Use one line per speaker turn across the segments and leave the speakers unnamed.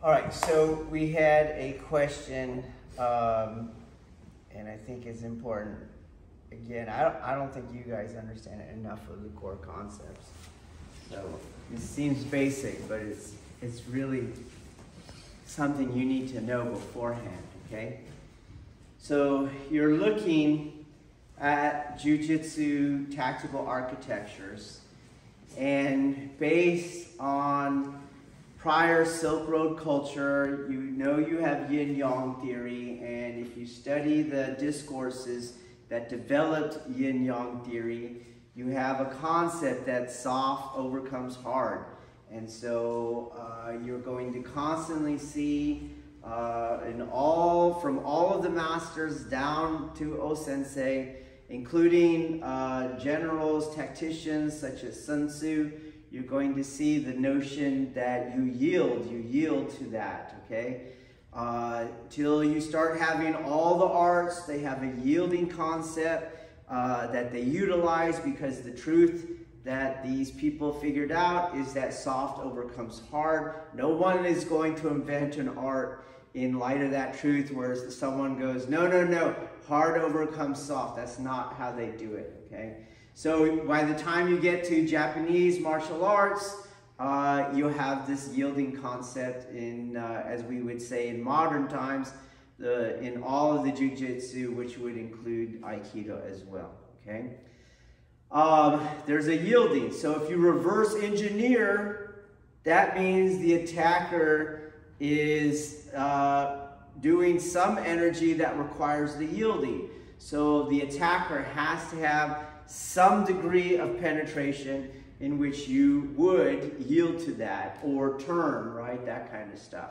All right, so we had a question, and I think it's important. Again, I don't think you guys understand enough of the core concepts. So it seems basic, but it's really something you need to know beforehand, okay? So you're looking at Jiu-jitsu tactical architectures, and based on prior Silk Road culture, you know you have yin-yang theory, and if you study the discourses that developed yin-yang theory, you have a concept that soft overcomes hard. And so you're going to constantly see from all of the masters down to O-sensei, including generals, tacticians such as Sun Tzu, you're going to see the notion that you yield to that, okay? Till you start having all the arts, they have a yielding concept that they utilize, because the truth that these people figured out is that soft overcomes hard. No one is going to invent an art in light of that truth where someone goes, no, hard overcomes soft. That's not how they do it, okay? So by the time you get to Japanese martial arts, you'll have this yielding concept in, as we would say in modern times, in all of the Jiu-jitsu, which would include Aikido as well, okay? There's a yielding. So if you reverse engineer, that means the attacker is doing some energy that requires the yielding. So the attacker has to have some degree of penetration in which you would yield to that or turn, right? That kind of stuff.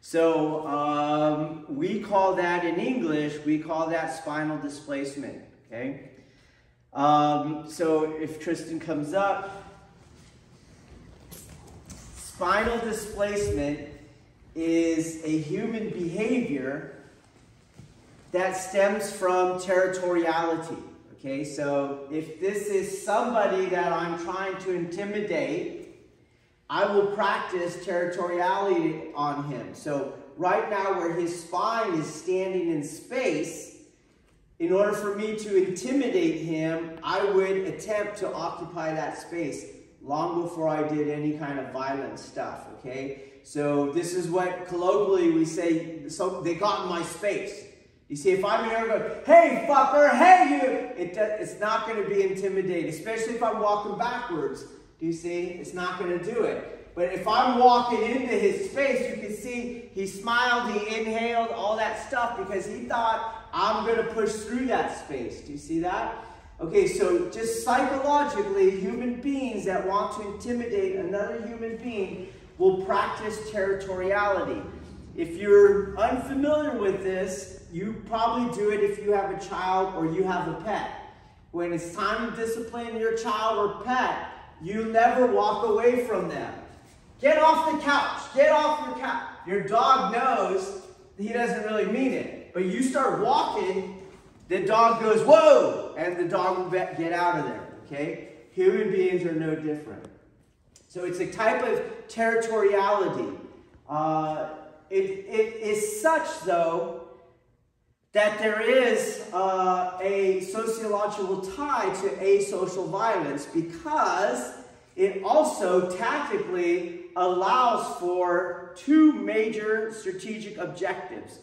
So we call that in English, we call that spinal displacement, okay? So if Tristan comes up, spinal displacement is a human behavior that stems from territoriality. Okay, so if this is somebody that I'm trying to intimidate, I will practice territoriality on him. So right now where his spine is standing in space, in order for me to intimidate him, I would attempt to occupy that space long before I did any kind of violent stuff, okay? So this is what colloquially we say, so they got in my space. You see, if I'm here and go, hey, fucker, hey, you, it's not going to be intimidating, especially if I'm walking backwards. Do you see? It's not going to do it. But if I'm walking into his space, you can see he smiled, he inhaled, all that stuff, because he thought, I'm going to push through that space. Do you see that? Okay, so just psychologically, human beings that want to intimidate another human being will practice territoriality. If you're unfamiliar with this, you probably do it if you have a child or you have a pet. When it's time to discipline your child or pet, you never walk away from them. Get off the couch. Get off your couch. Your dog knows he doesn't really mean it. But you start walking, the dog goes, whoa! And the dog will get out of there, okay? Human beings are no different. So it's a type of territoriality. It is such, though, that there is a sociological tie to asocial violence, because it also tactically allows for two major strategic objectives.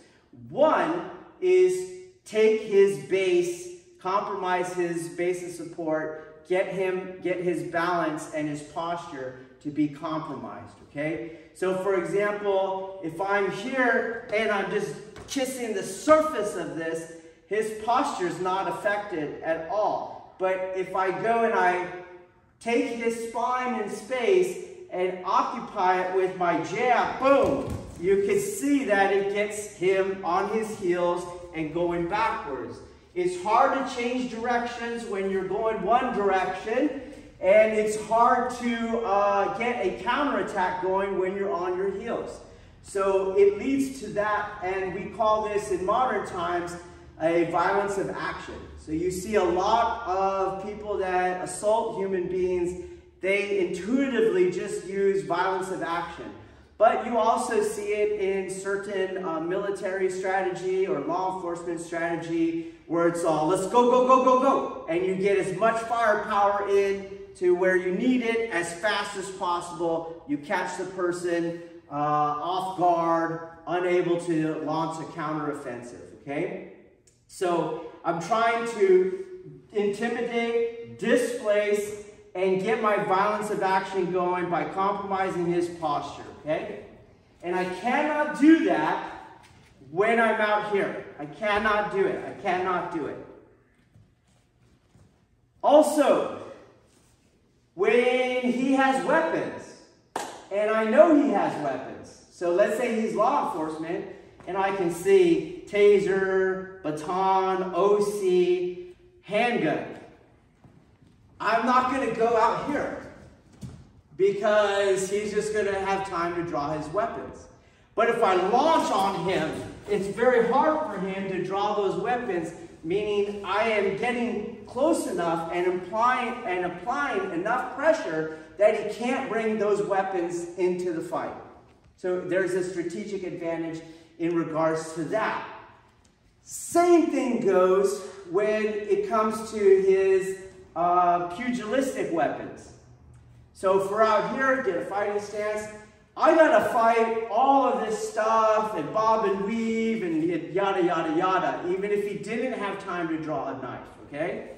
One is take his base, compromise his base of support, get his balance and his posture to be compromised, okay? So for example, if I'm here and I'm just kissing the surface of this, his posture is not affected at all. But if I go and I take his spine in space and occupy it with my jab, boom, you can see that it gets him on his heels and going backwards. It's hard to change directions when you're going one direction, and it's hard to get a counterattack going when you're on your heels. So it leads to that, and we call this in modern times a violence of action. So you see a lot of people that assault human beings, they intuitively just use violence of action. But you also see it in certain military strategy or law enforcement strategy where it's all, let's go, go, go, go, go. And you get as much firepower in to where you need it as fast as possible. You catch the person off guard, unable to launch a counteroffensive, okay? So I'm trying to intimidate, displace, and get my violence of action going by compromising his posture, okay? And I cannot do that when I'm out here. I cannot do it. I cannot do it. Also, when he has weapons, and I know he has weapons, so let's say he's law enforcement, and I can see taser, baton, OC, handgun. I'm not going to go out here because he's just going to have time to draw his weapons. But if I launch on him, it's very hard for him to draw those weapons, meaning I am getting close enough and applying enough pressure that he can't bring those weapons into the fight. So there's a strategic advantage in regards to that. Same thing goes when it comes to his pugilistic weapons. So if we're out here, get a fighting stance, I gotta fight all of this stuff and bob and weave and yada, yada, yada, even if he didn't have time to draw a knife, okay?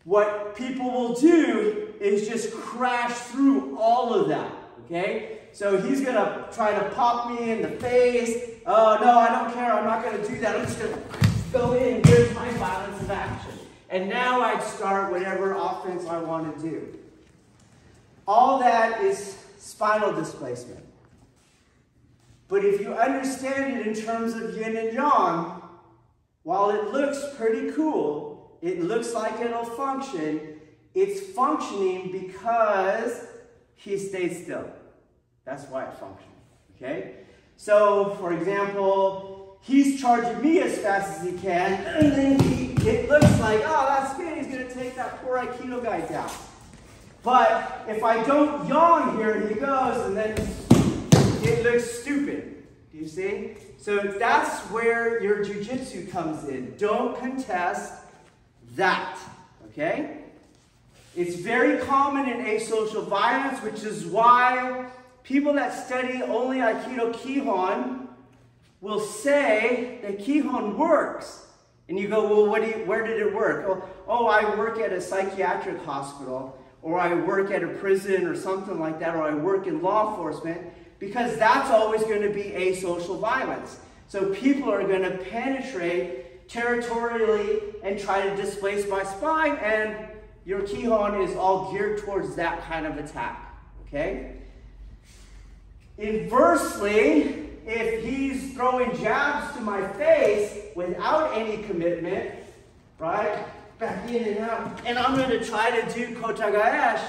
What people will do is just crash through all of that, okay? So he's gonna try to pop me in the face. Oh, no, I don't care, I'm not gonna do that. I'm just gonna go in, here's my violence of action. And now I'd start whatever offense I want to do. All that is spinal displacement. But if you understand it in terms of yin and yang, while it looks pretty cool, it looks like it'll function, it's functioning because he stayed still. That's why it functions, okay? So, for example, he's charging me as fast as he can, and then it looks like, oh, that's good, he's going to take that poor Aikido guy down. But if I don't yawn here, he goes, and then it looks stupid. Do you see? So that's where your Jiu-jitsu comes in. Don't contest that, okay? It's very common in asocial violence, which is why people that study only Aikido Kihon will say that Kihon works. And you go, well, where did it work? Oh, I work at a psychiatric hospital, or I work at a prison or something like that, or I work in law enforcement, because that's always going to be asocial violence. So people are going to penetrate territorially and try to displace my spine, and your Kihon is all geared towards that kind of attack, okay? Inversely, if he's throwing jabs to my face without any commitment, right, back in and out, and I'm going to try to do kotagaesh,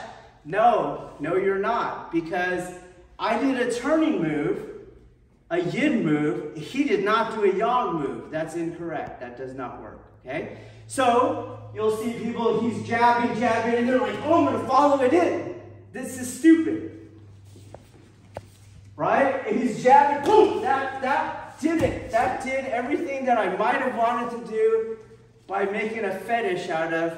no, you're not, because I did a turning move, a yin move. He did not do a yang move. That's incorrect. That does not work, okay? So you'll see people, he's jabbing, and they're like, oh, I'm going to follow it in. This is stupid. Right? And he's jabbing, boom, that did it. That did everything that I might have wanted to do by making a fetish out of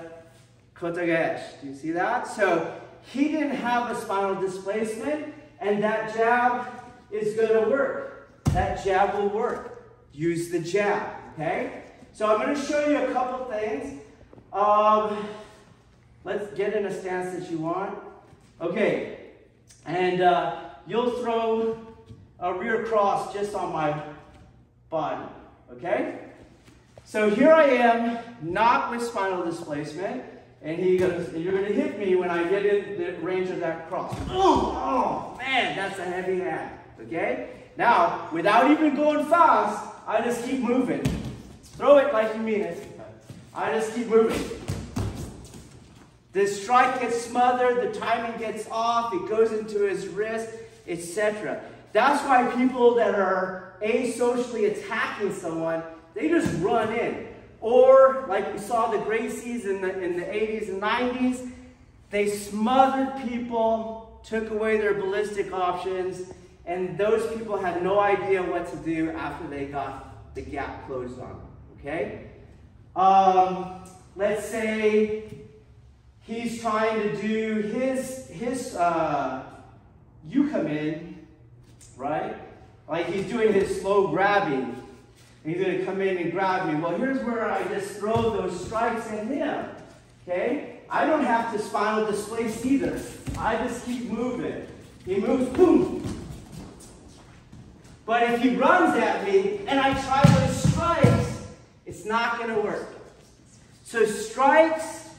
kotagaesh. Do you see that? So he didn't have a spinal displacement, and that jab is going to work. That jab will work. Use the jab, okay? So I'm going to show you a couple things. Let's get in a stance that you want. Okay, and you'll throw a rear cross just on my body, okay? So here I am, not with spinal displacement, and he goes, you're going to hit me when I get in the range of that cross. Oh man, that's a heavy hand, okay? Now, without even going fast, I just keep moving. Throw it like you mean it. I just keep moving. The strike gets smothered, the timing gets off, it goes into his wrist, etc. That's why people that are asocially attacking someone, they just run in. Or, like we saw the Gracies in the 80s and 90s, they smothered people, took away their ballistic options, and those people had no idea what to do after they got the gap closed on them, okay? Let's say he's trying to do you come in, right? Like he's doing his slow grabbing. He's going to come in and grab me. Well, here's where I just throw those strikes at him, okay? I don't have to spinal displace either. I just keep moving. He moves, boom. But if he runs at me and I try those strikes, it's not going to work. So strikes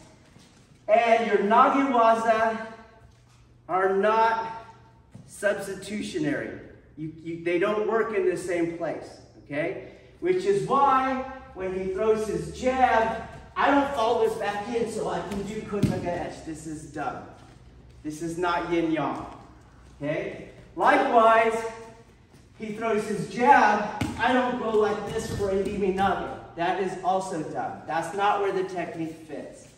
and your nagewaza are not substitutionary. They don't work in the same place, okay? Which is why when he throws his jab, I don't fall this back in so I can do kunagaesh. This is dumb. This is not yin-yang, okay? Likewise, he throws his jab, I don't go like this for a leaving nage. That is also dumb. That's not where the technique fits,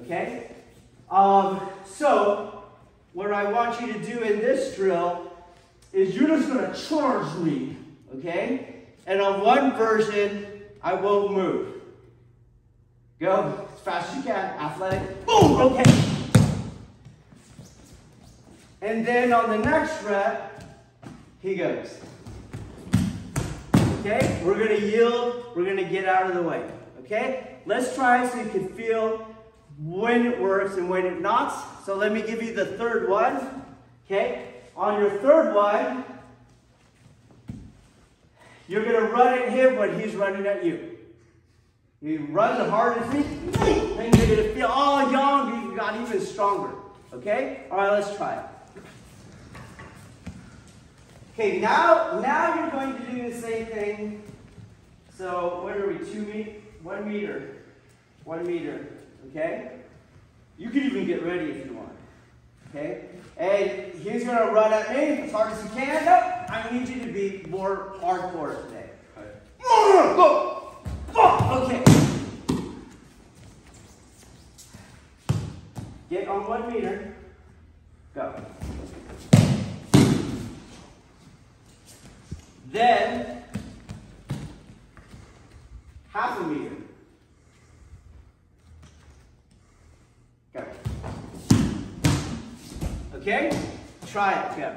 okay? So, what I want you to do in this drill is you're just going to charge me, okay? And on one version, I won't move. Go as fast as you can, athletic, boom, okay. And then on the next rep, he goes. Okay, we're going to yield, we're going to get out of the way. Okay, let's try so you can feel when it works and when it not. So let me give you the third one. Okay, on your third one, you're going to run at him when he's running at you. You run the hardest, then you're going to feel all young, you got even stronger. Okay, all right, let's try it. Okay, now you're going to do the same thing. So what are we, 1 meter, 1 meter, okay? You can even get ready if you want, okay? And he's gonna run at me as hard as he can. No, I need you to be more hardcore today. Go! Okay. Get on 1 meter, go. Then, half a meter. Go. Okay? Try it. Go.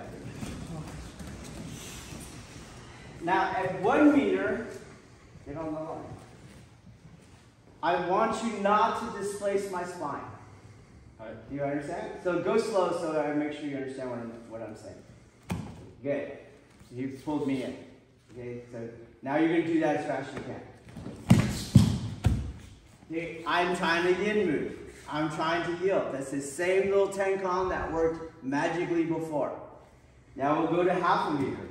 Now, at 1 meter, get on the line. I want you not to displace my spine. Do you understand? So go slow so that I make sure you understand what I'm saying. Good. You pulled me in. Okay, so now you're going to do that as fast as you can. Okay, I'm trying to yin move. I'm trying to yield. That's the same little tenkan that worked magically before. Now we'll go to half a meter.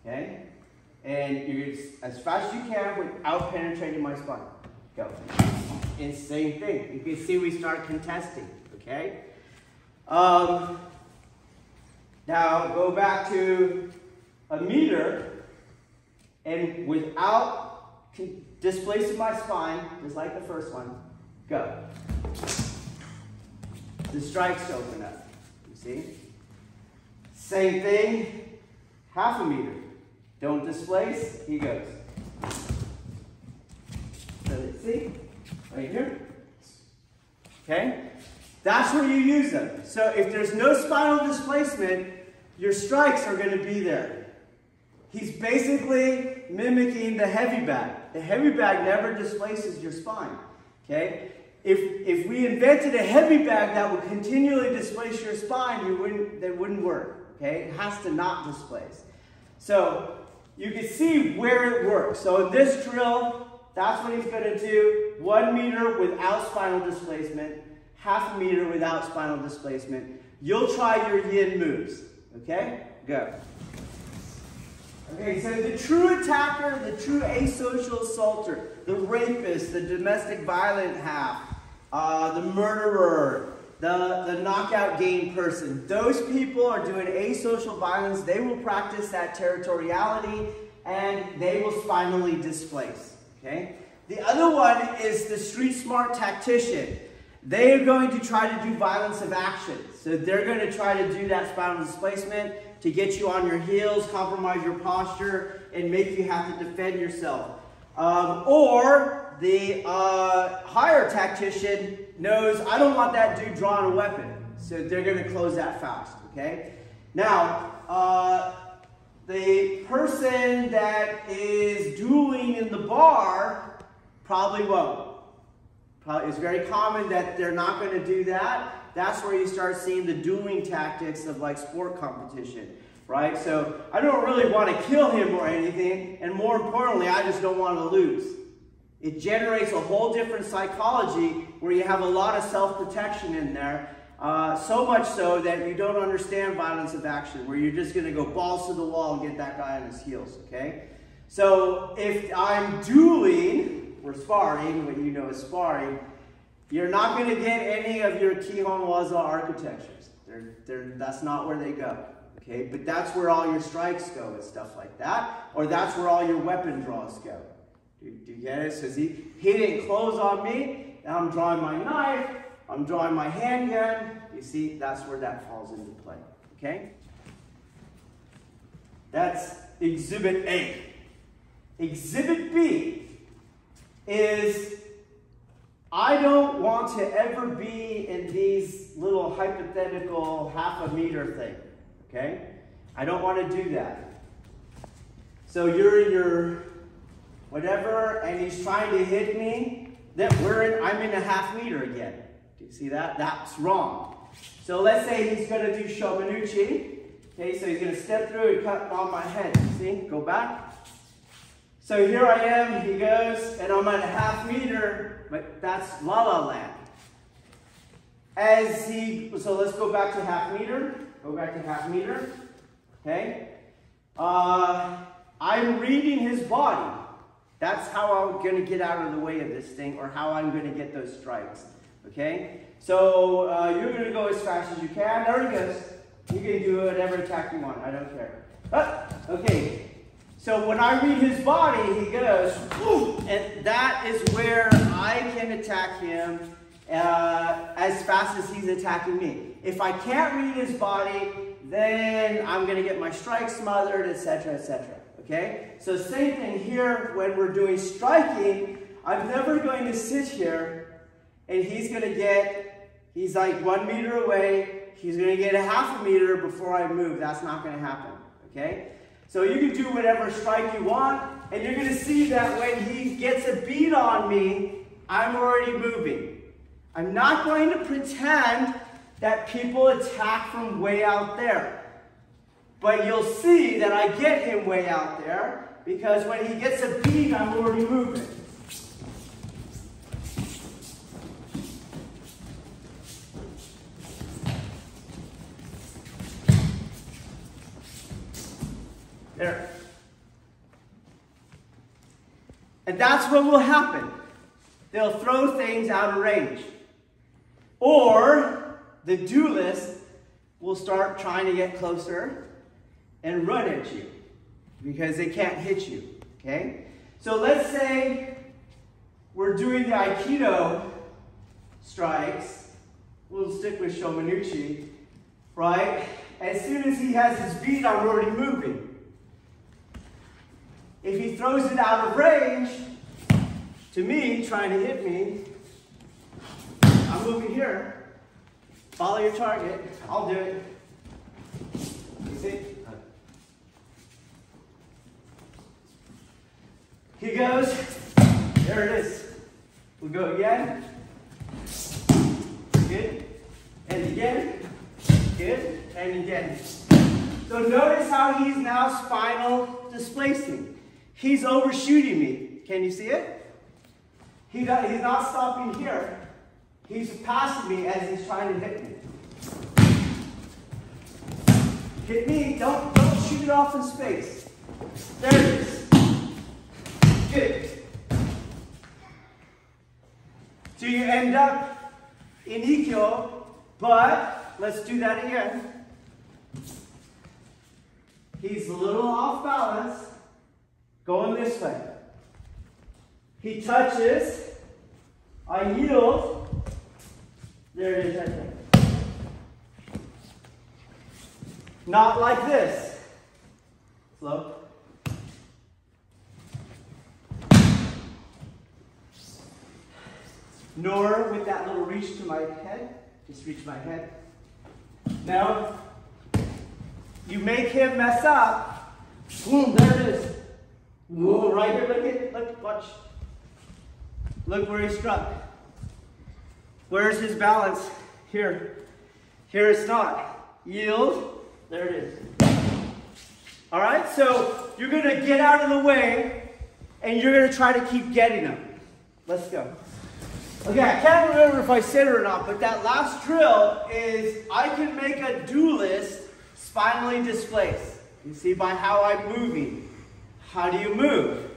Okay? And you're as fast as you can without penetrating my spine. Go. And same thing. You can see we start contesting. Okay? Now go back to a meter and without displacing my spine, just like the first one, go. The strikes open up, you see? Same thing, half a meter. Don't displace, he goes. So let's see, right here. Okay? That's where you use them. So if there's no spinal displacement, your strikes are going to be there. He's basically mimicking the heavy bag. The heavy bag never displaces your spine. Okay? If we invented a heavy bag that would continually displace your spine, that wouldn't work. Okay? It has to not displace. So you can see where it works. So in this drill, that's what he's going to do. 1 meter without spinal displacement, half a meter without spinal displacement. You'll try your yin moves. Okay? Go. Okay, so the true attacker, the true asocial assaulter, the rapist, the domestic violent half, the murderer, the knockout game person, those people are doing asocial violence. They will practice that territoriality and they will spinally displace. Okay? The other one is the street smart tactician. They are going to try to do violence of action. So they're going to try to do that spinal displacement. to get you on your heels, compromise your posture, and make you have to defend yourself. Or the higher tactician knows, I don't want that dude drawing a weapon, so they're going to close that fast, okay? Now, the person that is dueling in the bar probably won't. It's very common that they're not going to do that. That's where you start seeing the dueling tactics of like sport competition, right? So I don't really want to kill him or anything, and more importantly, I just don't want to lose. It generates a whole different psychology where you have a lot of self-protection in there, so much so that you don't understand violence of action, where you're just going to go balls to the wall and get that guy on his heels, okay? So if I'm dueling, or sparring, what you know as sparring, you're not going to get any of your Kihon Waza architectures. That's not where they go, okay? But that's where all your strikes go and stuff like that, or that's where all your weapon draws go. Do you get it? So he didn't close on me, now I'm drawing my knife, I'm drawing my handgun. You see, that's where that falls into play, okay? That's Exhibit A. Exhibit B is, I don't want to ever be in these little hypothetical half a meter thing, okay? I don't want to do that. So you're in your whatever, and he's trying to hit me, then I'm in a half meter again. Do you see that? That's wrong. So let's say he's going to do Shomanuchi. Okay, so he's going to step through and cut on my head. See? Go back. So here I am, he goes, and I'm at a half meter, but that's La La Land. So let's go back to half meter. Go back to half meter. Okay? I'm reading his body. That's how I'm going to get out of the way of this thing, or how I'm going to get those strikes. Okay? So you're going to go as fast as you can. There he goes. You can do whatever attack you want. I don't care. Okay. So when I read his body, he goes, whoo, and that is where I can attack him as fast as he's attacking me. If I can't read his body, then I'm going to get my strike smothered, etc., etc. Okay? So same thing here when we're doing striking. I'm never going to sit here and he's like 1 meter away. He's going to get a half a meter before I move. That's not going to happen. Okay? So you can do whatever strike you want, and you're going to see that when he gets a beat on me, I'm already moving. I'm not going to pretend that people attack from way out there. But you'll see that I get him way out there, because when he gets a beat, I'm already moving. There. And that's what will happen. They'll throw things out of range. Or the duelist will start trying to get closer and run at you because they can't hit you. Okay? So let's say we're doing the Aikido strikes. We'll stick with Shomanuchi, right? As soon as he has his beat, I'm already moving. If he throws it out of range to me, trying to hit me, I'm moving here. Follow your target. I'll do it. You see? He goes. There it is. We'll go again. Good. And again. Good. And again. So notice how he's now spinal displacing. He's overshooting me. Can you see it? He's not stopping here. He's passing me as he's trying to hit me. Hit me. Don't shoot it off in space. There it is. Good. So you end up in Ikkyo, but let's do that again. He's a little off balance. Going this way. He touches. I yield. There it is right there. Not like this. Slow. Nor with that little reach to my head. Just reach my head. Now, you make him mess up. Boom, there it is. Whoa, right here, look, watch. Look where he struck. Where's his balance? Here. Here it's not. Yield. There it is. All right, so you're going to get out of the way, and you're going to try to keep getting him. Let's go. Okay, I can't remember if I said it or not, but that last drill is I can make a duelist spinally displaced. You see by how I'm moving. How do you move?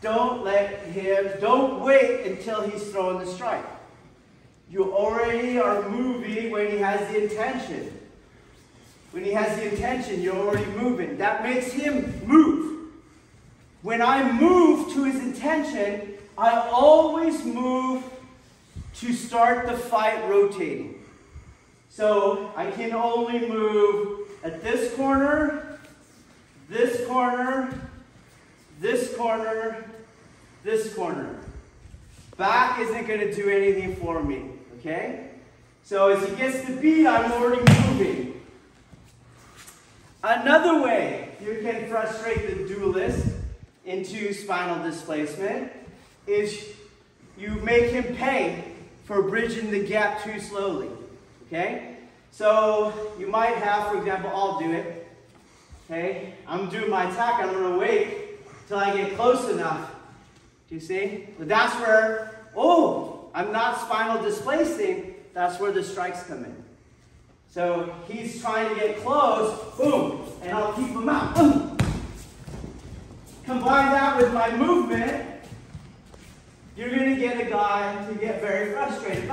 Don't wait until he's throwing the strike. You already are moving when he has the intention. When he has the intention, you're already moving. That makes him move. When I move to his intention, I always move to start the fight rotating. So I can only move at this corner, this corner, this corner, this corner. Back isn't going to do anything for me, okay? So as he gets the beat, I'm already moving. Another way you can frustrate the duelist into spinal displacement is you make him pay for bridging the gap too slowly, okay? So you might have, for example, I'll do it, okay? I'm doing my attack, I'm gonna wait till I get close enough. Do you see? But that's where, oh, I'm not spinal displacing, that's where the strikes come in. So he's trying to get close, boom, and I'll keep him out. Boom. Combine that with my movement, you're going to get a guy to get very frustrated.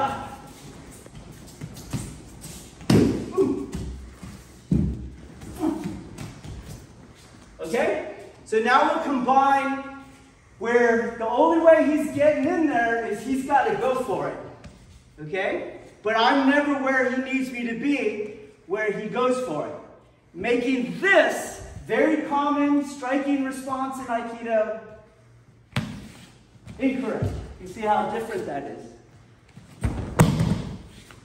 Okay? So now we'll combine where the only way he's getting in there is he's got to go for it. Okay? But I'm never where he needs me to be where he goes for it. Making this very common striking response in Aikido incorrect. You see how different that is?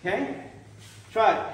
Okay? Try it.